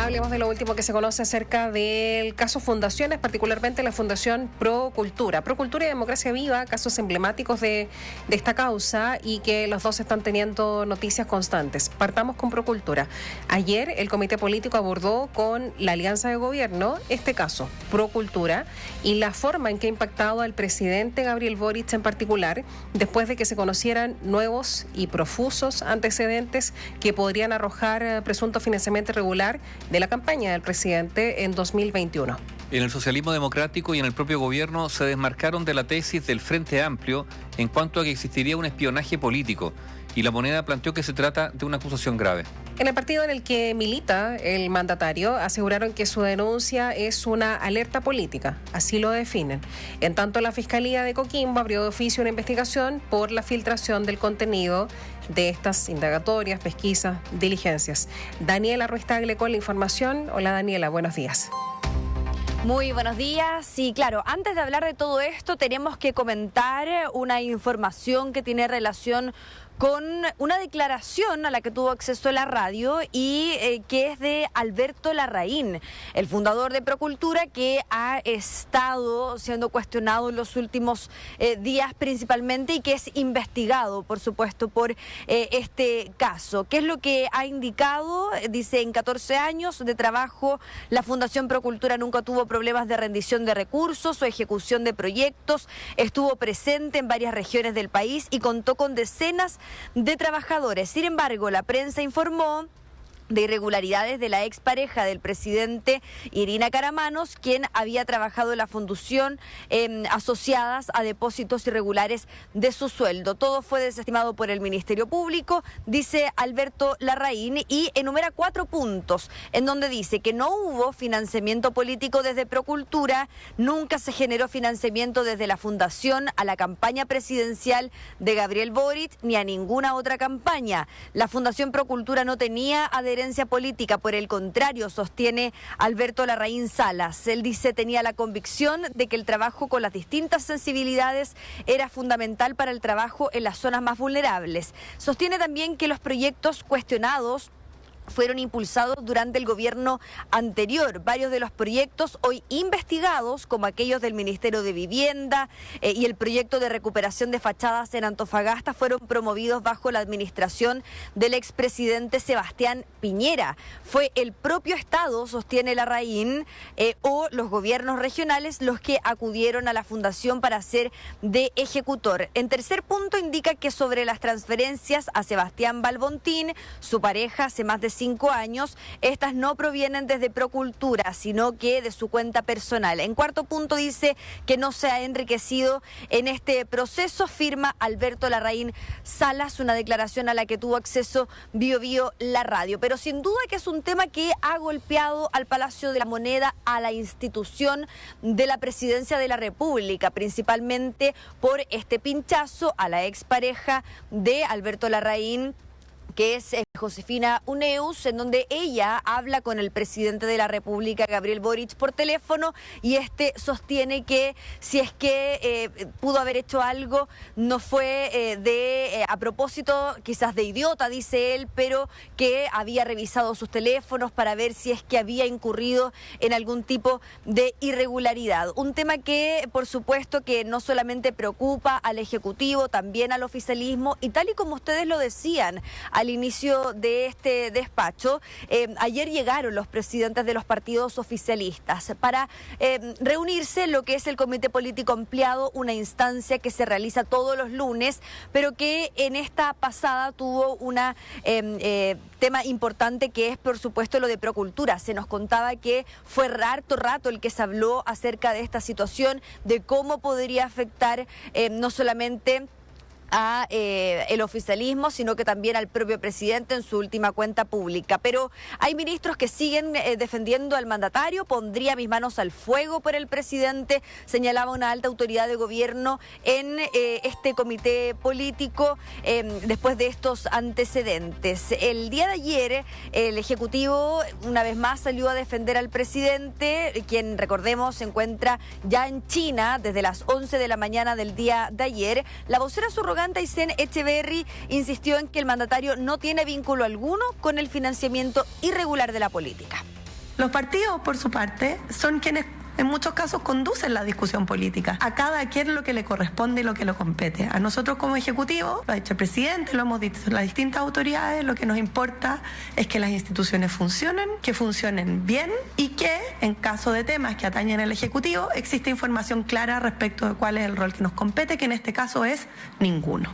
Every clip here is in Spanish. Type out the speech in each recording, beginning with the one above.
Hablemos de lo último que se conoce acerca del caso Fundaciones, particularmente la Fundación Procultura. Procultura y Democracia Viva, casos emblemáticos de esta causa y que los dos están teniendo noticias constantes. Partamos con Procultura. Ayer el Comité Político abordó con la Alianza de Gobierno este caso, Procultura, y la forma en que ha impactado al presidente Gabriel Boric en particular, después de que se conocieran nuevos y profusos antecedentes que podrían arrojar presunto financiamiento irregular de la campaña del presidente en 2021. En el socialismo democrático y en el propio gobierno se desmarcaron de la tesis del Frente Amplio en cuanto a que existiría un espionaje político, y La Moneda planteó que se trata de una acusación grave. En el partido en el que milita el mandatario aseguraron que su denuncia es una alerta política, así lo definen. En tanto, la Fiscalía de Coquimbo abrió de oficio una investigación por la filtración del contenido de estas indagatorias, pesquisas, diligencias. Daniela Ruiz Tagle con la información. Hola Daniela, buenos días. Muy buenos días. Sí, claro, antes de hablar de todo esto tenemos que comentar una información que tiene relación con una declaración a la que tuvo acceso la radio y que es de Alberto Larraín, el fundador de Procultura, que ha estado siendo cuestionado en los últimos días principalmente y que es investigado, por supuesto, por este caso. ¿Qué es lo que ha indicado? Dice, en 14 años de trabajo, la Fundación Procultura nunca tuvo problemas de rendición de recursos o ejecución de proyectos, estuvo presente en varias regiones del país y contó con decenas de trabajadores. Sin embargo, la prensa informó de irregularidades de la expareja del presidente Irina Caramanos, quien había trabajado en la fundación asociadas a depósitos irregulares de su sueldo. Todo fue desestimado por el Ministerio Público, dice Alberto Larraín, y enumera 4 puntos en donde dice que no hubo financiamiento político desde Procultura, nunca se generó financiamiento desde la fundación a la campaña presidencial de Gabriel Boric ni a ninguna otra campaña. La Fundación Procultura no tenía adherencia política, por el contrario, sostiene Alberto Larraín Salas. Él dice, tenía la convicción de que el trabajo con las distintas sensibilidades era fundamental para el trabajo en las zonas más vulnerables. Sostiene también que los proyectos cuestionados fueron impulsados durante el gobierno anterior. Varios de los proyectos hoy investigados, como aquellos del Ministerio de Vivienda y el proyecto de recuperación de fachadas en Antofagasta, fueron promovidos bajo la administración del expresidente Sebastián Piñera. Fue el propio Estado, sostiene Larraín, o los gobiernos regionales los que acudieron a la fundación para ser de ejecutor. En tercer punto, indica que sobre las transferencias a Sebastián Balbontín, su pareja hace más de 5 años, estas no provienen desde Procultura, sino que de su cuenta personal. En cuarto punto, dice que no se ha enriquecido en este proceso, firma Alberto Larraín Salas, una declaración a la que tuvo acceso Bio la radio. Pero sin duda que es un tema que ha golpeado al Palacio de la Moneda, a la institución de la Presidencia de la República, principalmente por este pinchazo a la expareja de Alberto Larraín, que es Josefina Uneus, en donde ella habla con el presidente de la República, Gabriel Boric, por teléfono, y este sostiene que si es que pudo haber hecho algo, no fue a propósito, quizás de idiota, dice él, pero que había revisado sus teléfonos para ver si es que había incurrido en algún tipo de irregularidad. Un tema que, por supuesto, que no solamente preocupa al Ejecutivo, también al oficialismo, y tal y como ustedes lo decían al inicio de este despacho, ayer llegaron los presidentes de los partidos oficialistas para reunirse lo que es el Comité Político Ampliado, una instancia que se realiza todos los lunes, pero que en esta pasada tuvo una tema importante, que es, por supuesto, lo de Procultura. Se nos contaba que fue harto rato el que se habló acerca de esta situación, de cómo podría afectar no solamente a el oficialismo, sino que también al propio presidente en su última cuenta pública. Pero hay ministros que siguen defendiendo al mandatario. Pondría mis manos al fuego por el presidente, señalaba una alta autoridad de gobierno en este comité político después de estos antecedentes. El día de ayer el Ejecutivo una vez más salió a defender al presidente, quien, recordemos, se encuentra ya en China desde las 11 de la mañana del día de ayer. La vocera subrogante Aysén Echeverry insistió en que el mandatario no tiene vínculo alguno con el financiamiento irregular de la política. Los partidos, por su parte, son quienes en muchos casos conducen la discusión política. A cada quien lo que le corresponde y lo que le compete. A nosotros como Ejecutivo, lo ha dicho el presidente, lo hemos dicho las distintas autoridades, lo que nos importa es que las instituciones funcionen, que funcionen bien y que en caso de temas que atañen al Ejecutivo existe información clara respecto de cuál es el rol que nos compete, que en este caso es ninguno.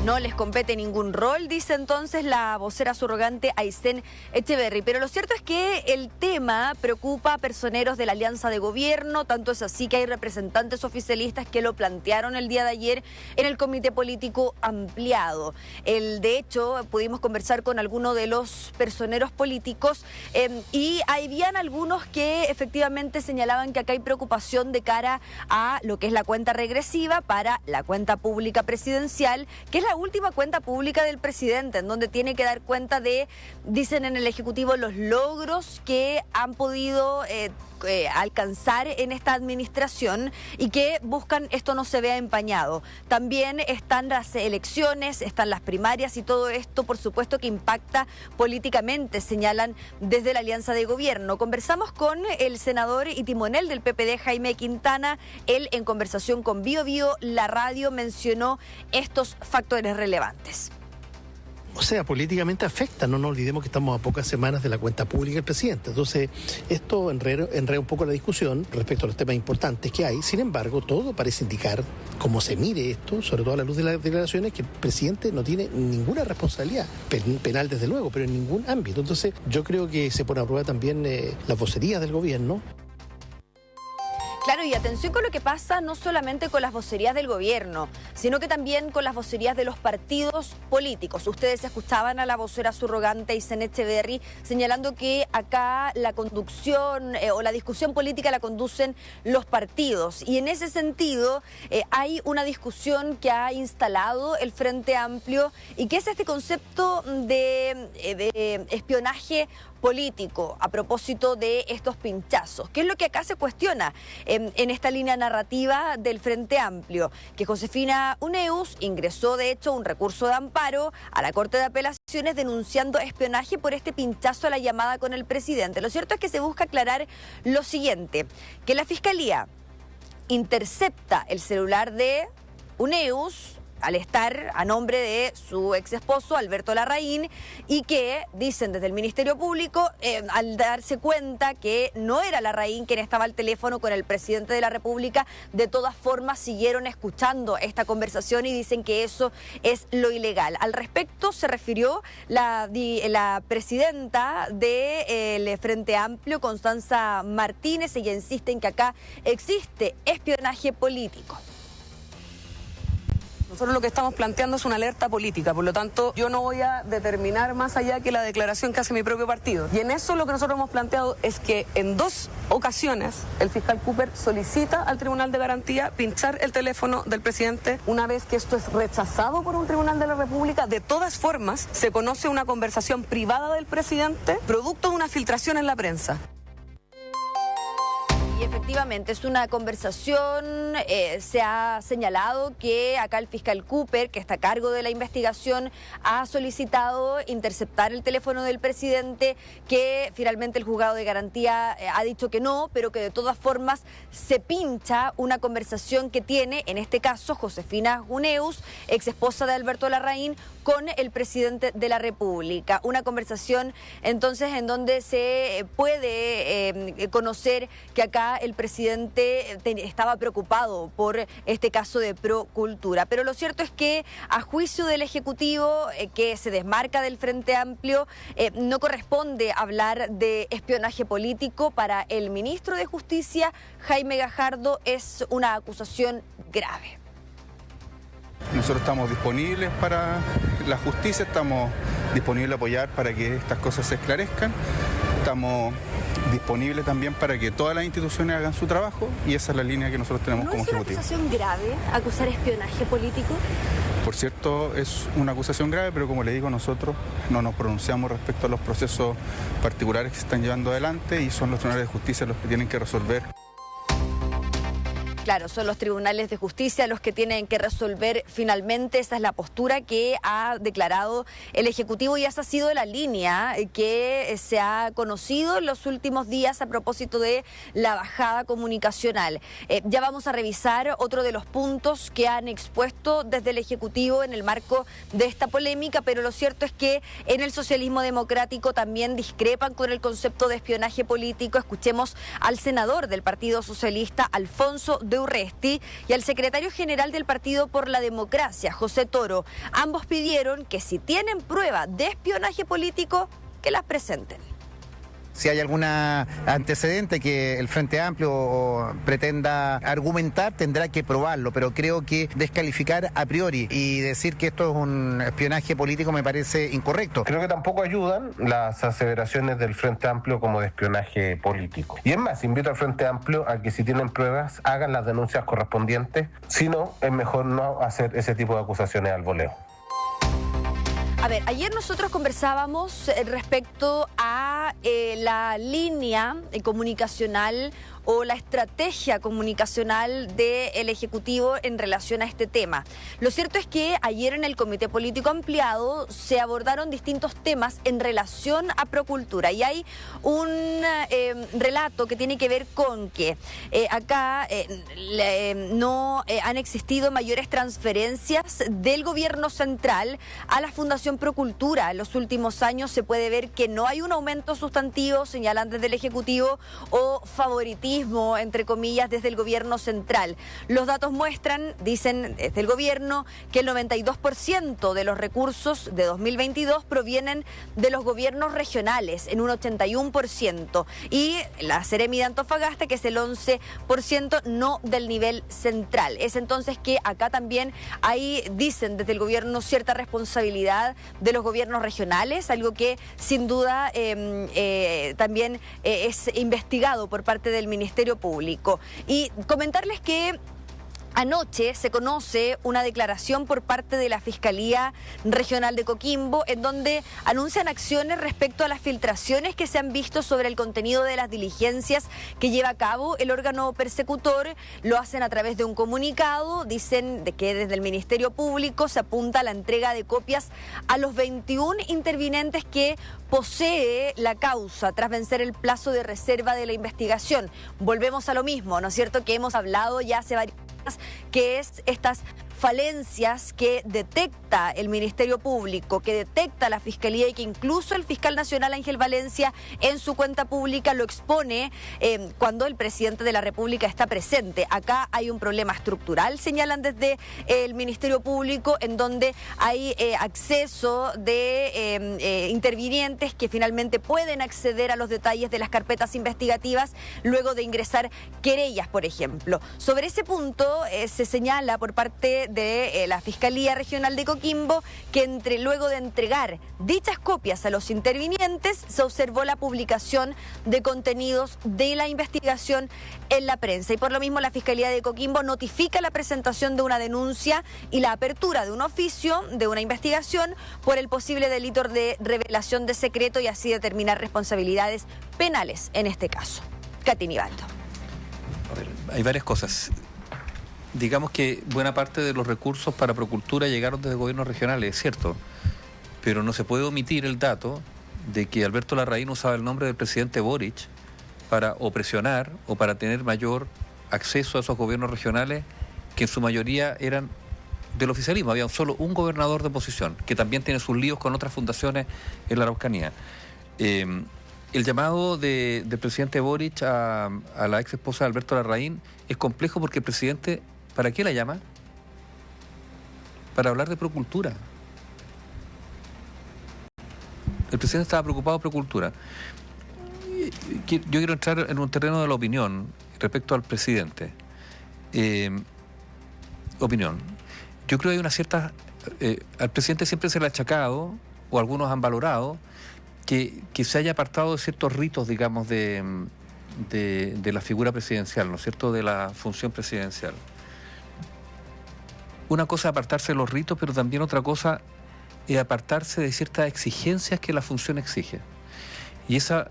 No les compete ningún rol, dice entonces la vocera subrogante Aysén Echeverry. Pero lo cierto es que el tema preocupa a personeros de la alianza de gobierno, tanto es así que hay representantes oficialistas que lo plantearon el día de ayer en el comité político ampliado. De hecho, pudimos conversar con algunos de los personeros políticos y habían algunos que efectivamente señalaban que acá hay preocupación de cara a lo que es la cuenta regresiva para la cuenta pública presidencial, que es la última cuenta pública del presidente, en donde tiene que dar cuenta de, dicen en el Ejecutivo, los logros que han podido alcanzar en esta administración y que buscan esto no se vea empañado. También están las elecciones, están las primarias y todo esto, por supuesto, que impacta políticamente, señalan desde la alianza de gobierno. Conversamos con el senador y timonel del PPD, Jaime Quintana. Él, en conversación con Bio Bio, la radio, mencionó estos factores relevantes. O sea, políticamente afecta, no nos olvidemos que estamos a pocas semanas de la cuenta pública del presidente. Entonces, esto enreda un poco la discusión respecto a los temas importantes que hay. Sin embargo, todo parece indicar, como se mire esto, sobre todo a la luz de las declaraciones, que el presidente no tiene ninguna responsabilidad, penal desde luego, pero en ningún ámbito. Entonces, yo creo que se pone a prueba también las vocerías del gobierno. Claro, y atención con lo que pasa no solamente con las vocerías del gobierno, sino que también con las vocerías de los partidos políticos. Ustedes escuchaban a la vocera subrogante Aysén Echeverry señalando que acá la conducción o la discusión política la conducen los partidos. Y en ese sentido hay una discusión que ha instalado el Frente Amplio y que es este concepto de espionaje político a propósito de estos pinchazos. ¿Qué es lo que acá se cuestiona en esta línea narrativa del Frente Amplio? Que Josefina Uneus ingresó de hecho un recurso de amparo a la Corte de Apelaciones denunciando espionaje por este pinchazo a la llamada con el presidente. Lo cierto es que se busca aclarar lo siguiente, que la Fiscalía intercepta el celular de Uneus al estar a nombre de su ex esposo Alberto Larraín y que dicen desde el Ministerio Público al darse cuenta que no era Larraín quien estaba al teléfono con el presidente de la República, de todas formas siguieron escuchando esta conversación y dicen que eso es lo ilegal. Al respecto se refirió la presidenta del Frente Amplio, Constanza Martínez. Ella insiste en que acá existe espionaje político. Nosotros lo que estamos planteando es una alerta política, por lo tanto yo no voy a determinar más allá que la declaración que hace mi propio partido. Y en eso lo que nosotros hemos planteado es que en 2 ocasiones el fiscal Cooper solicita al Tribunal de Garantía pinchar el teléfono del presidente. Una vez que esto es rechazado por un Tribunal de la República, de todas formas se conoce una conversación privada del presidente producto de una filtración en la prensa. Y efectivamente es una conversación, se ha señalado que acá el fiscal Cooper, que está a cargo de la investigación, ha solicitado interceptar el teléfono del presidente, que finalmente el juzgado de garantía ha dicho que no, pero que de todas formas se pincha una conversación que tiene, en este caso, Josefina Uneus, ex esposa de Alberto Larraín, con el presidente de la República. Una conversación entonces en donde se puede conocer que acá el presidente estaba preocupado por este caso de Procultura. Pero lo cierto es que a juicio del Ejecutivo, que se desmarca del Frente Amplio, no corresponde hablar de espionaje político. Para el ministro de Justicia, Jaime Gajardo, es una acusación grave. Nosotros estamos disponibles para la justicia, estamos disponibles a apoyar para que estas cosas se esclarezcan, estamos disponibles también para que todas las instituciones hagan su trabajo y esa es la línea que nosotros tenemos como Ejecutivo. ¿No es una acusación grave acusar espionaje político? Por cierto, es una acusación grave, pero como le digo, nosotros no nos pronunciamos respecto a los procesos particulares que se están llevando adelante y son los tribunales de justicia los que tienen que resolver. Claro, son los tribunales de justicia los que tienen que resolver finalmente. Esa es la postura que ha declarado el Ejecutivo y esa ha sido la línea que se ha conocido en los últimos días a propósito de la bajada comunicacional. Ya vamos a revisar otro de los puntos que han expuesto desde el Ejecutivo en el marco de esta polémica, pero lo cierto es que en el socialismo democrático también discrepan con el concepto de espionaje político. Escuchemos al senador del Partido Socialista, Alfonso de Urresti, y al secretario general del Partido por la Democracia, José Toro. Ambos pidieron que si tienen prueba de espionaje político, que las presenten. Si hay algún antecedente que el Frente Amplio pretenda argumentar, tendrá que probarlo, pero creo que descalificar a priori y decir que esto es un espionaje político me parece incorrecto. Creo que tampoco ayudan las aseveraciones del Frente Amplio como de espionaje político. Y es más, invito al Frente Amplio a que si tienen pruebas hagan las denuncias correspondientes, si no, es mejor no hacer ese tipo de acusaciones al voleo. A ver, ayer nosotros conversábamos respecto a la línea comunicacional o la estrategia comunicacional del Ejecutivo en relación a este tema. Lo cierto es que ayer en el Comité Político Ampliado se abordaron distintos temas en relación a Procultura y hay un relato que tiene que ver con que acá no han existido mayores transferencias del gobierno central a la Fundación Procultura. En los últimos años se puede ver que no hay un aumento sustantivo, señalan desde el Ejecutivo, o favoritismo, entre comillas, desde el gobierno central. Los datos muestran, dicen desde el gobierno, que el 92% de los recursos de 2022 provienen de los gobiernos regionales, en un 81%, y la Seremi de Antofagasta, que es el 11%, no del nivel central. Es entonces que acá también hay, dicen desde el gobierno, cierta responsabilidad de los gobiernos regionales, algo que sin duda también es investigado por parte del Ministerio Público. Y comentarles que anoche se conoce una declaración por parte de la Fiscalía Regional de Coquimbo en donde anuncian acciones respecto a las filtraciones que se han visto sobre el contenido de las diligencias que lleva a cabo el órgano persecutor. Lo hacen a través de un comunicado, dicen de que desde el Ministerio Público se apunta a la entrega de copias a los 21 intervinientes que posee la causa tras vencer el plazo de reserva de la investigación. Volvemos a lo mismo, ¿no es cierto?, que hemos hablado ya hace varios días, que es estas falencias que detecta el Ministerio Público, que detecta la Fiscalía y que incluso el fiscal nacional Ángel Valencia en su cuenta pública lo expone cuando el presidente de la República está presente. Acá hay un problema estructural, señalan desde el Ministerio Público, en donde hay acceso de intervinientes que finalmente pueden acceder a los detalles de las carpetas investigativas luego de ingresar querellas, por ejemplo. Sobre ese punto se señala por parte de la Fiscalía Regional de Coquimbo que luego de entregar dichas copias a los intervinientes se observó la publicación de contenidos de la investigación en la prensa y por lo mismo la Fiscalía de Coquimbo notifica la presentación de una denuncia y la apertura de un oficio de una investigación por el posible delito de revelación de secreto y así determinar responsabilidades penales en este caso. Katy Nivaldo. A ver, hay varias cosas. Digamos que buena parte de los recursos para Procultura llegaron desde gobiernos regionales, es cierto, pero no se puede omitir el dato de que Alberto Larraín usaba el nombre del presidente Boric para o presionar o para tener mayor acceso a esos gobiernos regionales que en su mayoría eran del oficialismo. Había solo un gobernador de oposición, que también tiene sus líos con otras fundaciones en la Araucanía. El llamado del presidente Boric a la ex esposa de Alberto Larraín es complejo porque el presidente, ¿para qué la llama? Para hablar de Procultura. El presidente estaba preocupado por Procultura. Yo quiero entrar en un terreno de la opinión respecto al presidente. Opinión. Yo creo que hay una cierta... al presidente siempre se le ha achacado, o algunos han valorado, que se haya apartado de ciertos ritos, digamos, de la figura presidencial, ¿no es cierto?, de la función presidencial. Una cosa es apartarse de los ritos, pero también otra cosa es apartarse de ciertas exigencias que la función exige. Y esa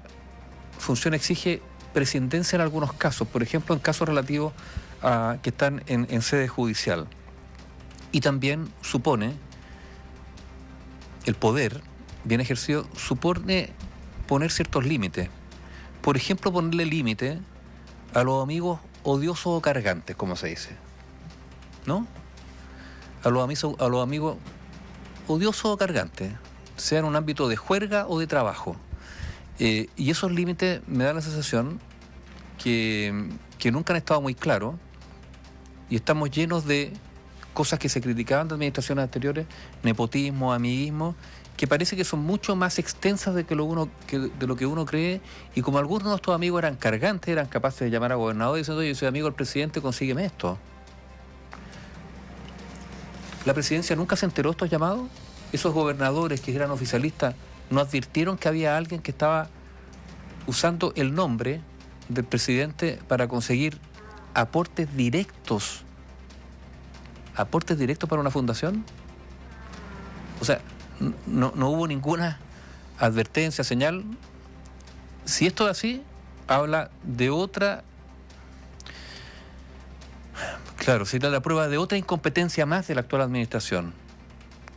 función exige prescindencia en algunos casos, por ejemplo, en casos relativos que están en sede judicial. Y también supone, el poder bien ejercido, supone poner ciertos límites. Por ejemplo, ponerle límite a los amigos odiosos o cargantes, como se dice, ¿no? A los amigos odiosos o cargantes, sea en un ámbito de juerga o de trabajo. Y esos límites me da la sensación que nunca han estado muy claros y estamos llenos de cosas que se criticaban de administraciones anteriores, nepotismo, amiguismo, que parece que son mucho más extensas de lo que uno cree, y como algunos de nuestros amigos eran cargantes, eran capaces de llamar a gobernador diciendo: oye, yo soy amigo del presidente, consígueme esto. ¿La presidencia nunca se enteró de estos llamados? Esos gobernadores que eran oficialistas no advirtieron que había alguien que estaba usando el nombre del presidente para conseguir aportes directos para una fundación. O sea, no hubo ninguna advertencia, señal. Si esto es así, habla de otra, claro, se da la prueba de otra incompetencia más de la actual administración,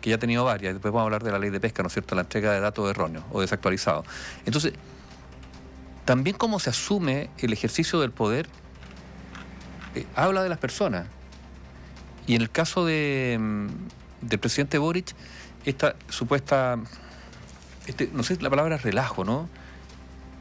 que ya ha tenido varias. Después vamos a hablar de la ley de pesca, ¿no es cierto?, la entrega de datos erróneos o desactualizados. Entonces, también cómo se asume el ejercicio del poder, habla de las personas. Y en el caso del presidente Boric, esta supuesta, no sé, la palabra es relajo, ¿no?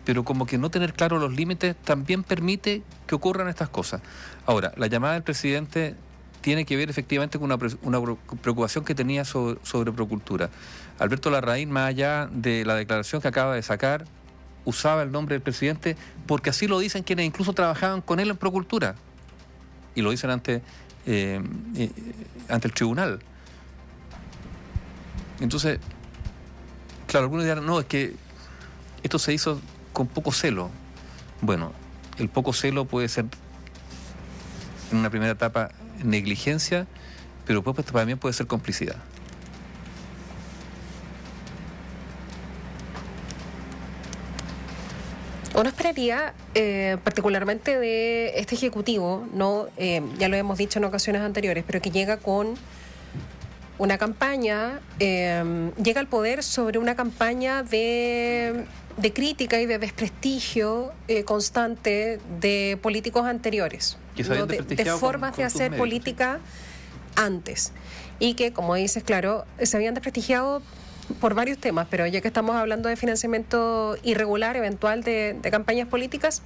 Pero como que no tener claro los límites también permite que ocurran estas cosas. Ahora, la llamada del presidente tiene que ver efectivamente con una preocupación que tenía sobre Procultura. Alberto Larraín, más allá de la declaración que acaba de sacar, usaba el nombre del presidente porque así lo dicen quienes incluso trabajaban con él en Procultura. Y lo dicen ante el tribunal. Entonces, claro, algunos dirán: no, es que esto se hizo con poco celo. Bueno, el poco celo puede ser en una primera etapa negligencia, pero después también puede ser complicidad. Uno esperaría, particularmente de este Ejecutivo, no, ya lo hemos dicho en ocasiones anteriores, pero que llega con una campaña, llega al poder sobre una campaña de crítica y de desprestigio constante de políticos anteriores, ¿no? de formas de hacer política antes, y que, como dices, claro, se habían desprestigiado por varios temas, pero ya que estamos hablando de financiamiento irregular eventual de campañas políticas,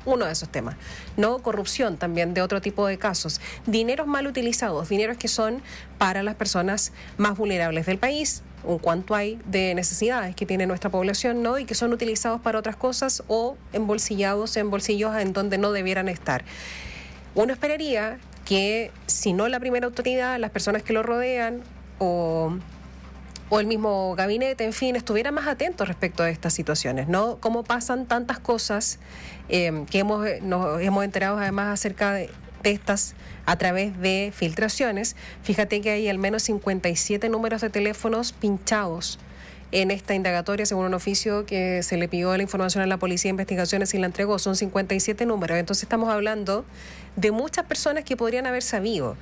uno de esos temas, ¿no? Corrupción también de otro tipo de casos, dineros mal utilizados, dineros que son para las personas más vulnerables del país, un cuanto hay de necesidades que tiene nuestra población, ¿no? Y que son utilizados para otras cosas o embolsillados en bolsillos en donde no debieran estar. Uno esperaría que, si no la primera autoridad, las personas que lo rodean o el mismo gabinete, en fin, estuvieran más atentos respecto a estas situaciones, ¿no? Cómo pasan tantas cosas que nos hemos enterado además acerca de estas a través de filtraciones. Fíjate que hay al menos 57 números de teléfonos pinchados en esta indagatoria, según un oficio que se le pidió la información a la Policía de Investigaciones y la entregó. Son 57 números. Entonces estamos hablando de muchas personas que podrían haber sabido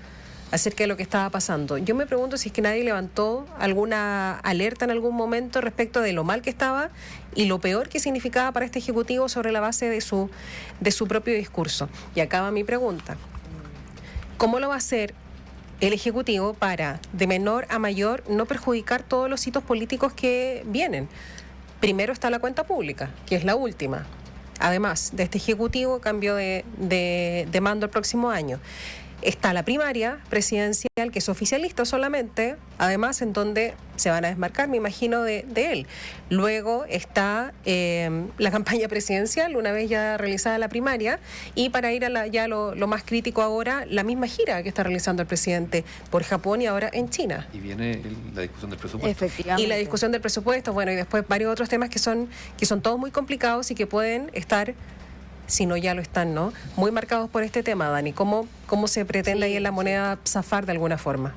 acerca de lo que estaba pasando. Yo me pregunto si es que nadie levantó alguna alerta en algún momento respecto de lo mal que estaba y lo peor que significaba para este Ejecutivo sobre la base de su propio discurso. Y acaba mi pregunta. ¿Cómo lo va a hacer el Ejecutivo para, de menor a mayor, no perjudicar todos los hitos políticos que vienen? Primero está la cuenta pública, que es la última. Además de este Ejecutivo, cambio de mando el próximo año. Está la primaria presidencial, que es oficialista solamente, además en donde se van a desmarcar, me imagino, de él. Luego está la campaña presidencial, una vez ya realizada la primaria, y para ir a lo más crítico ahora, la misma gira que está realizando el presidente por Japón y ahora en China. Y viene la discusión del presupuesto. Efectivamente. Y la discusión del presupuesto, bueno, y después varios otros temas que son todos muy complicados y que pueden estar, si no ya lo están, ¿no?, muy marcados por este tema, Dani. ¿Cómo se pretende ahí en la moneda zafar de alguna forma?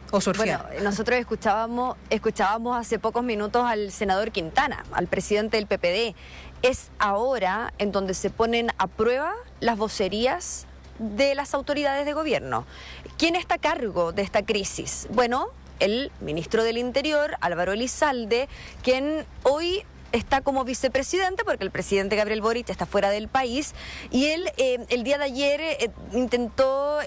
¿O surfear? Bueno, nosotros escuchábamos hace pocos minutos al senador Quintana, al presidente del PPD. Es ahora en donde se ponen a prueba las vocerías de las autoridades de gobierno. ¿Quién está a cargo de esta crisis? Bueno, el ministro del Interior, Álvaro Elizalde, quien hoy está como vicepresidente porque el presidente Gabriel Boric está fuera del país, y él el día de ayer intentó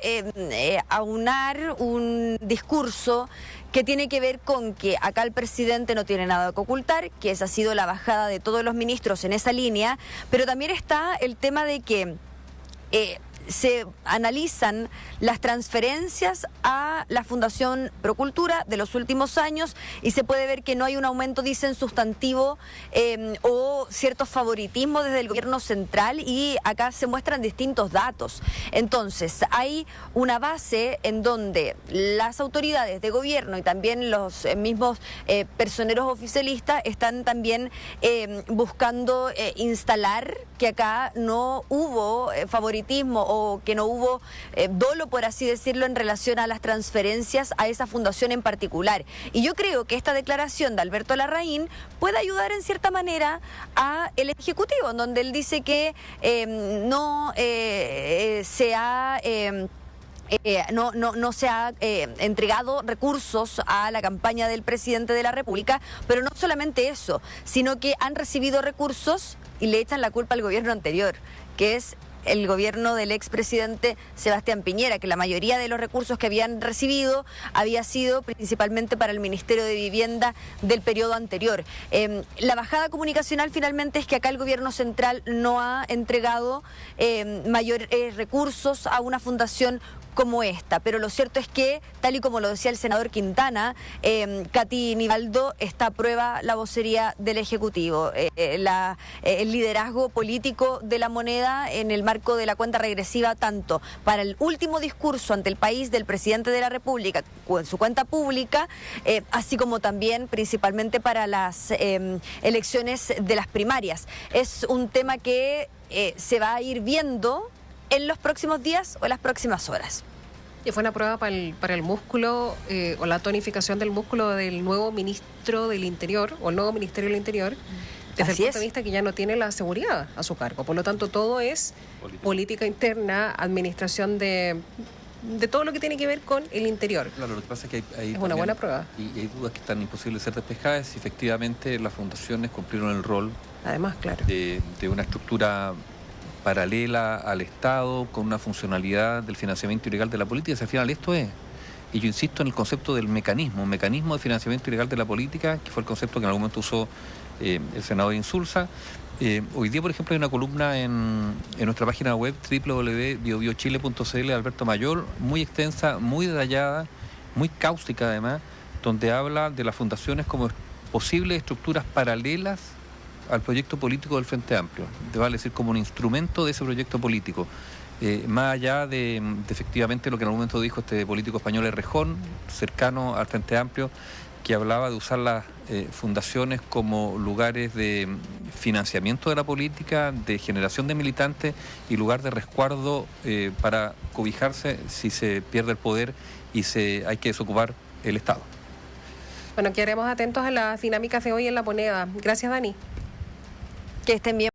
aunar un discurso que tiene que ver con que acá el presidente no tiene nada que ocultar, que esa ha sido la bajada de todos los ministros en esa línea, pero también está el tema de que se analizan las transferencias a la Fundación Procultura de los últimos años y se puede ver que no hay un aumento, dicen, sustantivo o cierto favoritismo desde el gobierno central, y acá se muestran distintos datos. Entonces, hay una base en donde las autoridades de gobierno y también los mismos personeros oficialistas están también buscando instalar que acá no hubo favoritismo o que no hubo dolo, por así decirlo, en relación a las transferencias a esa fundación en particular. Y yo creo que esta declaración de Alberto Larraín puede ayudar en cierta manera a el Ejecutivo, en donde él dice que no se ha entregado recursos a la campaña del presidente de la República, pero no solamente eso, sino que han recibido recursos y le echan la culpa al gobierno anterior, que es el gobierno del expresidente Sebastián Piñera, que la mayoría de los recursos que habían recibido había sido principalmente para el Ministerio de Vivienda del periodo anterior. La bajada comunicacional finalmente es que acá el gobierno central no ha entregado mayores recursos a una fundación como esta, pero lo cierto es que, tal y como lo decía el senador Quintana, Katy Nivaldo está a prueba la vocería del Ejecutivo, el liderazgo político de la moneda en el marco de la cuenta regresiva, tanto para el último discurso ante el país del presidente de la República en su cuenta pública, así como también principalmente para las elecciones de las primarias. Es un tema que se va a ir viendo en los próximos días o en las próximas horas. Y fue una prueba para el músculo o la tonificación del músculo del nuevo ministro del Interior o el nuevo Ministerio del Interior, desde el punto de vista que ya no tiene la seguridad a su cargo. Por lo tanto, todo es política interna, administración de todo lo que tiene que ver con el interior. Claro, lo que pasa es que hay es una buena prueba. Y hay dudas que están imposibles de ser despejadas si efectivamente las fundaciones cumplieron el rol, además, claro, de una estructura paralela al Estado, con una funcionalidad del financiamiento ilegal de la política. Si al final esto es, y yo insisto en el concepto del mecanismo de financiamiento ilegal de la política, que fue el concepto que en algún momento usó el senador Insulza. Hoy día, por ejemplo, hay una columna en nuestra página web www.biobiochile.cl de Alberto Mayor, muy extensa, muy detallada, muy cáustica además, donde habla de las fundaciones como posibles estructuras paralelas al proyecto político del Frente Amplio, vale decir, como un instrumento de ese proyecto político, más allá de efectivamente lo que en algún momento dijo este político español Errejón, cercano al Frente Amplio, que hablaba de usar las fundaciones como lugares de financiamiento de la política, de generación de militantes y lugar de resguardo para cobijarse si se pierde el poder y hay que desocupar el Estado. Bueno, quedaremos atentos a las dinámicas de hoy en la moneda. Gracias, Dani. Que estén bien.